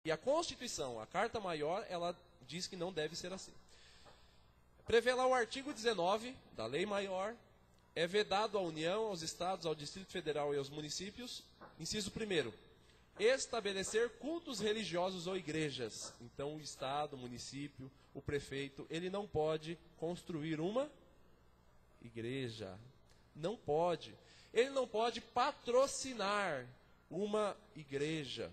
E a Constituição, a Carta Maior, ela diz que não deve ser assim. Prevê lá o artigo 19 da Lei Maior, é vedado à União, aos Estados, ao Distrito Federal e aos municípios, inciso 1º, estabelecer cultos religiosos ou igrejas. Então o Estado, o município, o prefeito, ele não pode construir uma igreja. Não pode. Ele não pode patrocinar uma igreja.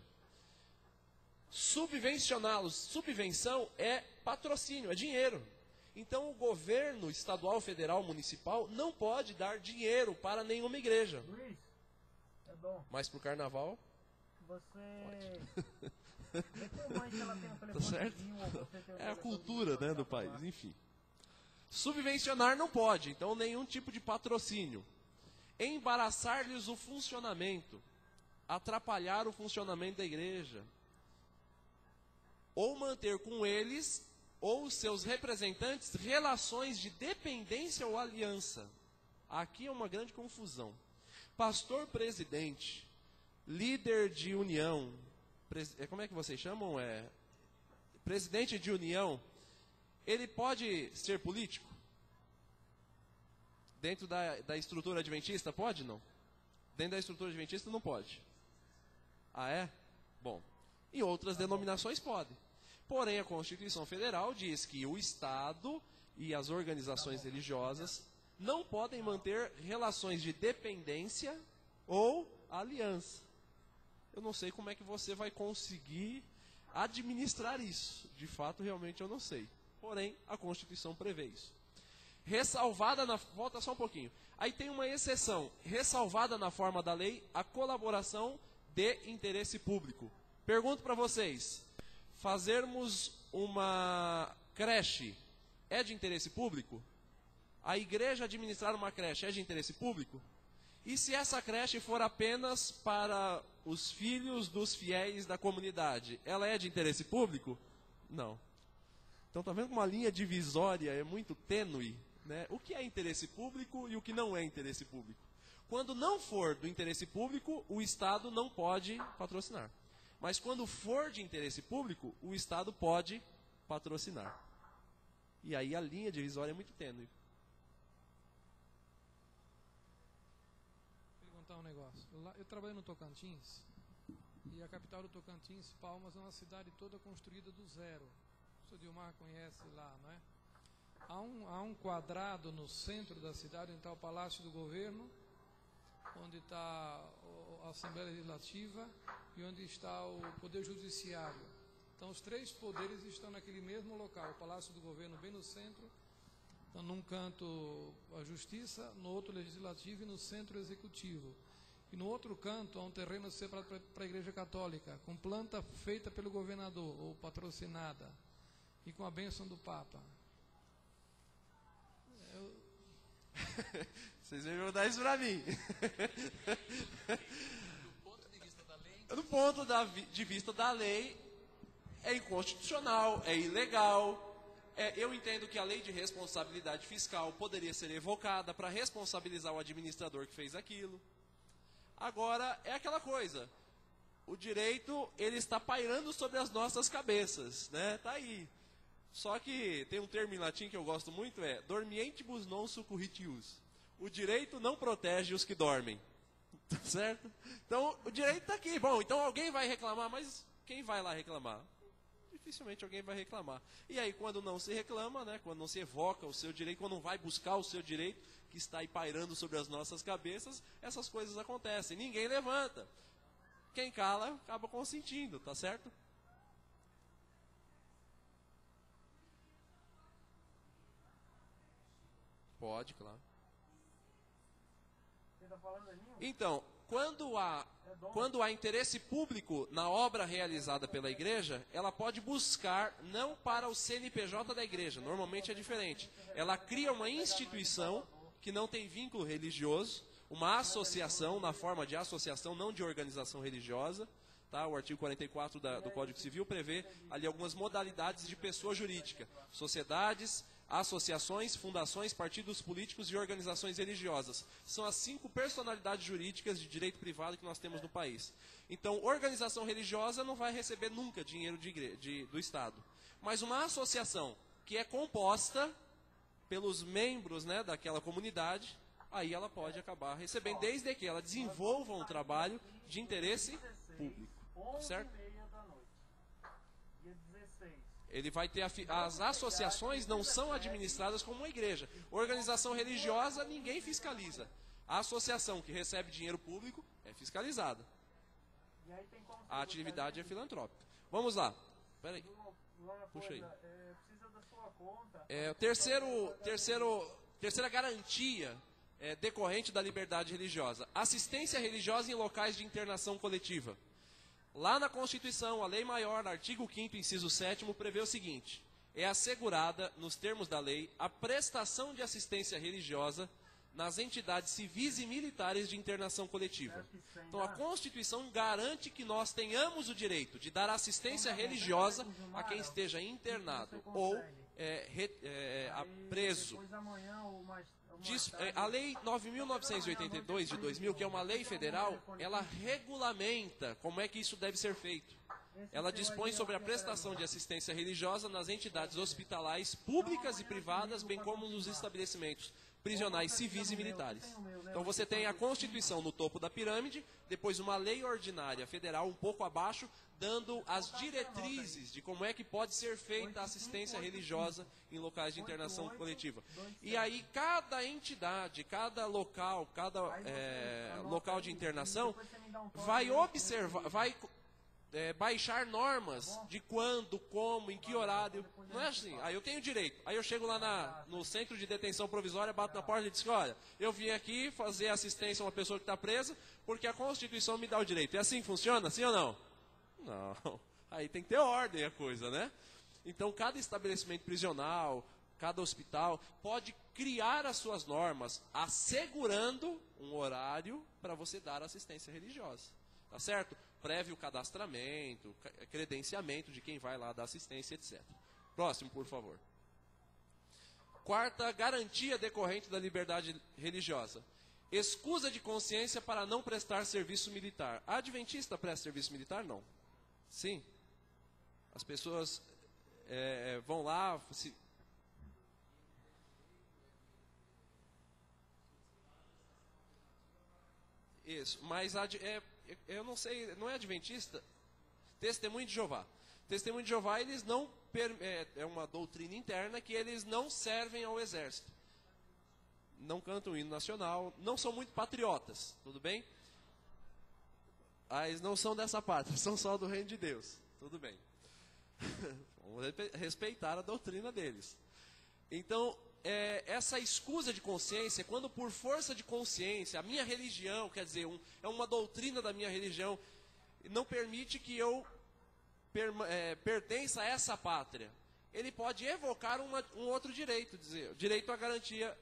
Subvencioná-los. Subvenção é patrocínio, é dinheiro. Então o governo estadual, federal, municipal não pode dar dinheiro para nenhuma igreja. Luiz, é bom. Mas para o carnaval, você vê com a mãe que ela tem um tá certo? telefonezinho ou você tem um É a telefonezinho cultura, pra né, do falar. país, enfim. Subvencionar não pode, então nenhum tipo de patrocínio. Embaraçar-lhes o funcionamento, atrapalhar o funcionamento da igreja, ou manter com eles ou seus representantes relações de dependência ou aliança. Aqui é uma grande confusão. Pastor presidente, líder de união, como é que vocês chamam? Presidente de união, ele pode ser político? Dentro da estrutura adventista, pode não? Dentro da estrutura adventista não pode. Ah, é? Bom, em outras denominações pode. Porém, a Constituição Federal diz que o Estado e as organizações religiosas não podem manter relações de dependência ou aliança. Eu não sei como é que você vai conseguir administrar isso. De fato, realmente eu não sei. Porém, a Constituição prevê isso. Ressalvada na... Volta só um pouquinho. Aí tem uma exceção. Ressalvada na forma da lei a colaboração de interesse público. Pergunto para vocês. Fazermos uma creche é de interesse público? A igreja administrar uma creche é de interesse público? E se essa creche for apenas para os filhos dos fiéis da comunidade, ela é de interesse público? Não. Então está vendo que uma linha divisória é muito tênue, né? O que é interesse público e o que não é interesse público? Quando não for do interesse público, o Estado não pode patrocinar. Mas quando for de interesse público, o Estado pode patrocinar. E aí a linha divisória é muito tênue. Vou perguntar um negócio. Eu trabalho no Tocantins, e a capital do Tocantins, Palmas, é uma cidade toda construída do zero. O senhor Dilmar conhece lá, não é? Há um quadrado no centro da cidade, onde está o Palácio do Governo, onde está a Assembleia Legislativa e onde está o Poder Judiciário. Então, os três poderes estão naquele mesmo local. O Palácio do Governo bem no centro, então, num canto a Justiça, no outro Legislativo e no centro Executivo. E no outro canto há um terreno separado para a Igreja Católica, com planta feita pelo governador, ou patrocinada, e com a bênção do Papa. Vocês vão perguntar isso para mim. Do ponto de vista da lei, é inconstitucional, é ilegal. Eu entendo que a lei de responsabilidade fiscal poderia ser evocada para responsabilizar o administrador que fez aquilo. Agora, é aquela coisa. O direito, ele está pairando sobre as nossas cabeças, né? Tá aí. Só que tem um termo em latim que eu gosto muito, dormientibus non succurritius. O direito não protege os que dormem. Tá certo? Então, o direito está aqui. Bom, então alguém vai reclamar, mas quem vai lá reclamar? Dificilmente alguém vai reclamar. E aí, quando não se reclama, né, quando não se evoca o seu direito, quando não vai buscar o seu direito, que está aí pairando sobre as nossas cabeças, essas coisas acontecem. Ninguém levanta. Quem cala, acaba consentindo, tá certo? Pode, claro. Então, quando há interesse público na obra realizada pela igreja, ela pode buscar, não para o CNPJ da igreja, normalmente é diferente. Ela cria uma instituição que não tem vínculo religioso, uma associação, na forma de associação, não de organização religiosa. Tá? O artigo 44 do Código Civil prevê ali algumas modalidades de pessoa jurídica. Sociedades, associações, fundações, partidos políticos e organizações religiosas. São as 5 personalidades jurídicas de direito privado que nós temos no país. Então, organização religiosa não vai receber nunca dinheiro do Estado. Mas uma associação que é composta pelos membros, né, daquela comunidade, aí ela pode acabar recebendo, desde que ela desenvolva um trabalho de interesse público. Certo? Ele vai ter as associações não são administradas como uma igreja. Organização religiosa ninguém fiscaliza. A associação que recebe dinheiro público é fiscalizada. A atividade é filantrópica. Vamos lá. Espera aí. Puxa aí. Terceira garantia decorrente da liberdade religiosa. Assistência religiosa em locais de internação coletiva. Lá na Constituição, a Lei Maior, no artigo 5º, inciso 7º, prevê o seguinte: é assegurada, nos termos da lei, a prestação de assistência religiosa nas entidades civis e militares de internação coletiva. Então, a Constituição garante que nós tenhamos o direito de dar assistência religiosa a quem esteja internado ou preso. A Lei 9.982 de 2000, que é uma lei federal, ela regulamenta como é que isso deve ser feito. Ela dispõe sobre a prestação de assistência religiosa nas entidades hospitalares públicas e privadas, bem como nos estabelecimentos prisionais civis e militares. Então você tem a Constituição no topo da pirâmide, depois uma lei ordinária federal um pouco abaixo, dando as diretrizes de como é que pode ser feita a assistência religiosa em locais de internação coletiva. E aí cada entidade, cada local de internação vai observar, baixar normas de quando, como, em que horário. Não é assim, aí eu tenho direito. Aí eu chego lá no centro de detenção provisória, bato na porta e digo: olha, eu vim aqui fazer assistência a uma pessoa que está presa porque a Constituição me dá o direito. É assim que funciona? Sim ou não? Não. Aí tem que ter ordem a coisa, né? Então cada estabelecimento prisional, cada hospital pode criar as suas normas, assegurando um horário para você dar assistência religiosa. Tá certo? Prévio cadastramento, credenciamento de quem vai lá dar assistência, etc. Próximo, por favor. Quarta garantia decorrente da liberdade religiosa. Escusa de consciência para não prestar serviço militar. A adventista presta serviço militar? Não. Sim. As pessoas vão lá... Isso, mas eu não sei, não é adventista? Testemunho de Jeová. Testemunho de Jeová, eles não é uma doutrina interna que eles não servem ao exército. Não cantam o hino nacional, não são muito patriotas, tudo bem? Eles não são dessa pátria, são só do reino de Deus, tudo bem. Vamos respeitar a doutrina deles. Então, essa escusa de consciência, quando por força de consciência, a minha religião, quer dizer, é uma doutrina da minha religião, não permite que eu pertença a essa pátria. Ele pode evocar um outro direito, dizer, direito à garantia,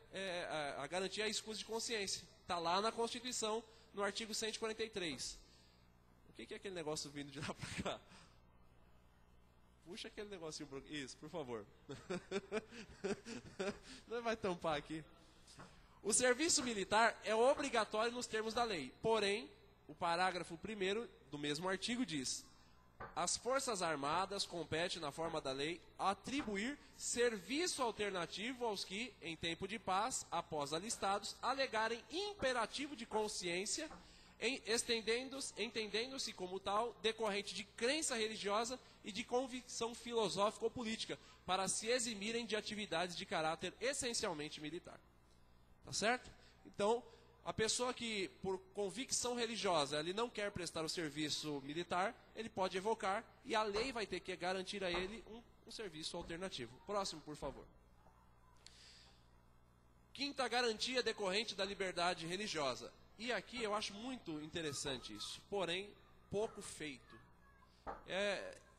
à escusa de consciência. Está lá na Constituição, no artigo 143. O que é aquele negócio vindo de lá para cá? Puxa aquele negocinho. Isso, por favor. Não vai tampar aqui. O serviço militar é obrigatório nos termos da lei. Porém, o parágrafo 1º do mesmo artigo diz: as Forças Armadas compete, na forma da lei, atribuir serviço alternativo aos que, em tempo de paz, após alistados, alegarem imperativo de consciência, entendendo-se como tal, decorrente de crença religiosa e de convicção filosófica ou política, para se eximirem de atividades de caráter essencialmente militar. Tá certo? Então, a pessoa que, por convicção religiosa, ele não quer prestar o serviço militar, ele pode evocar e a lei vai ter que garantir a ele um serviço alternativo. Próximo, por favor. Quinta garantia decorrente da liberdade religiosa. E aqui eu acho muito interessante isso, porém pouco feito.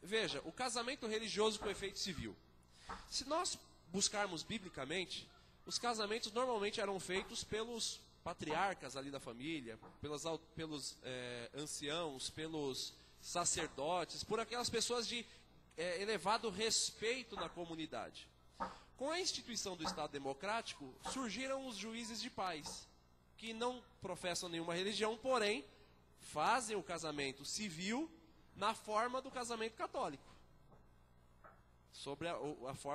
Veja, o casamento religioso com efeito civil. Se nós buscarmos biblicamente, os casamentos normalmente eram feitos pelos patriarcas ali da família, pelos anciãos, pelos sacerdotes, por aquelas pessoas de elevado respeito na comunidade. Com a instituição do Estado Democrático, surgiram os juízes de paz, que não professam nenhuma religião, porém, fazem o casamento civil na forma do casamento católico. Sobre a forma